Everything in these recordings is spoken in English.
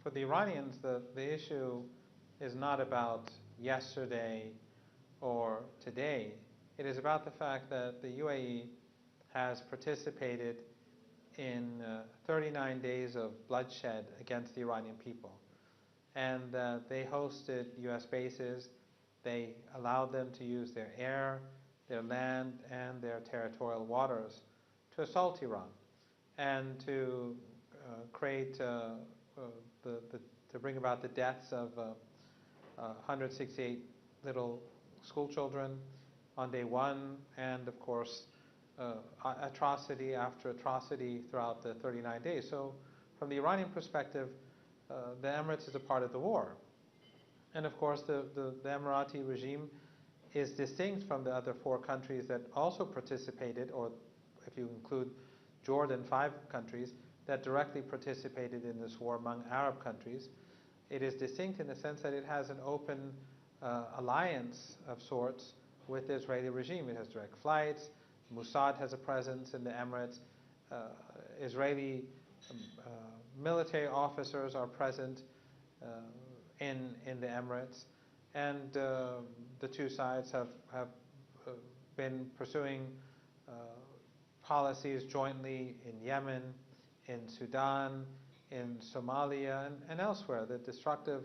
for the Iranians, the issue is not about yesterday or today. It is about the fact that the UAE has participated in 39 days of bloodshed against the Iranian people. And they hosted US bases. They allowed them to use their air, their land, and their territorial waters to assault Iran and to create, to bring about the deaths of 168 little school children on day one, and of course, atrocity after atrocity throughout the 39 days. So, from the Iranian perspective, the Emirates is a part of the war. And of course, the Emirati regime is distinct from the other 4 countries that also participated, or if you include Jordan, 5 countries that directly participated in this war among Arab countries. It is distinct in the sense that it has an open alliance of sorts with the Israeli regime. It has direct flights. Mossad has a presence in the Emirates. Israeli military officers are present in the Emirates, and the two sides have been pursuing policies jointly in Yemen, in Sudan, in Somalia, and elsewhere. The destructive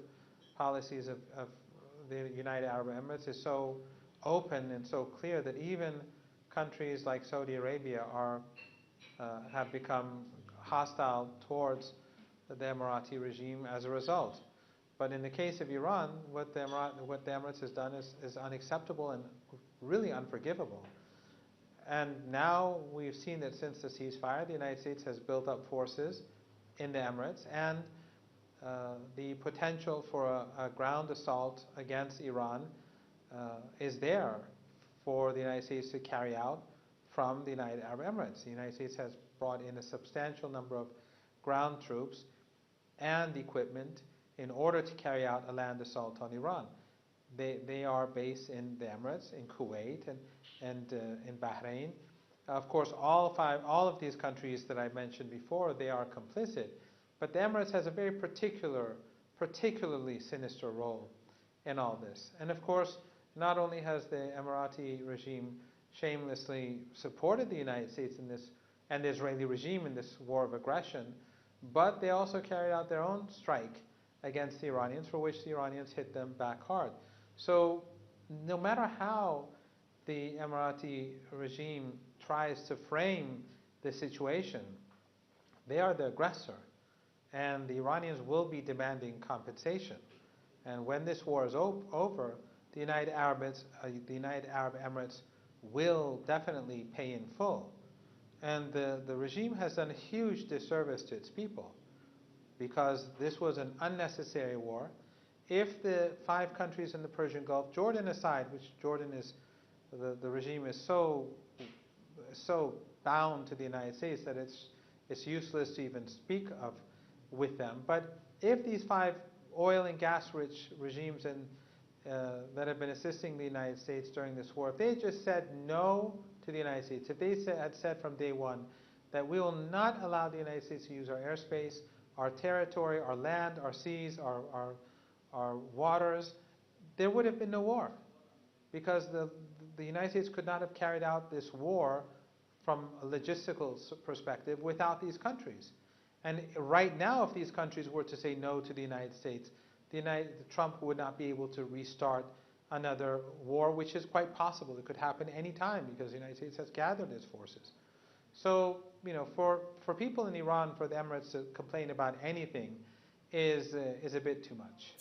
policies of the United Arab Emirates is so open and so clear that even countries like Saudi Arabia have become hostile towards the Emirati regime as a result. But in the case of Iran, what the Emirates has done is unacceptable and really unforgivable. And now we've seen that since the ceasefire, the United States has built up forces in the Emirates, and the potential for a ground assault against Iran is there for the United States to carry out from the United Arab Emirates. The United States has brought in a substantial number of ground troops and equipment in order to carry out a land assault on Iran. They are based in the Emirates, in Kuwait, and in Bahrain. Of course, all of these countries that I mentioned before, they are complicit. But the Emirates has a very particularly sinister role in all this. And of course, not only has the Emirati regime shamelessly supported the United States in this, and the Israeli regime in this war of aggression, but they also carried out their own strike against the Iranians, for which the Iranians hit them back hard. So no matter how the Emirati regime tries to frame the situation, they are the aggressor, and the Iranians will be demanding compensation. And when this war is over, the United Arab Emirates will definitely pay in full. And the regime has done a huge disservice to its people, because this was an unnecessary war. If the 5 countries in the Persian Gulf, Jordan aside, which Jordan is, the regime is so bound to the United States that it's useless to even speak of with them. But if these 5 oil and gas-rich regimes that have been assisting the United States during this war, if they just said no to the United States, if they had said from day one that we will not allow the United States to use our airspace, our territory, our land, our seas, our waters, there would have been no war, because the United States could not have carried out this war from a logistical perspective without these countries. And right now, if these countries were to say no to the United States, Trump would not be able to restart another war, which is quite possible. It could happen any time, because the United States has gathered its forces. So, for people in Iran, for the Emirates to complain about anything is a bit too much.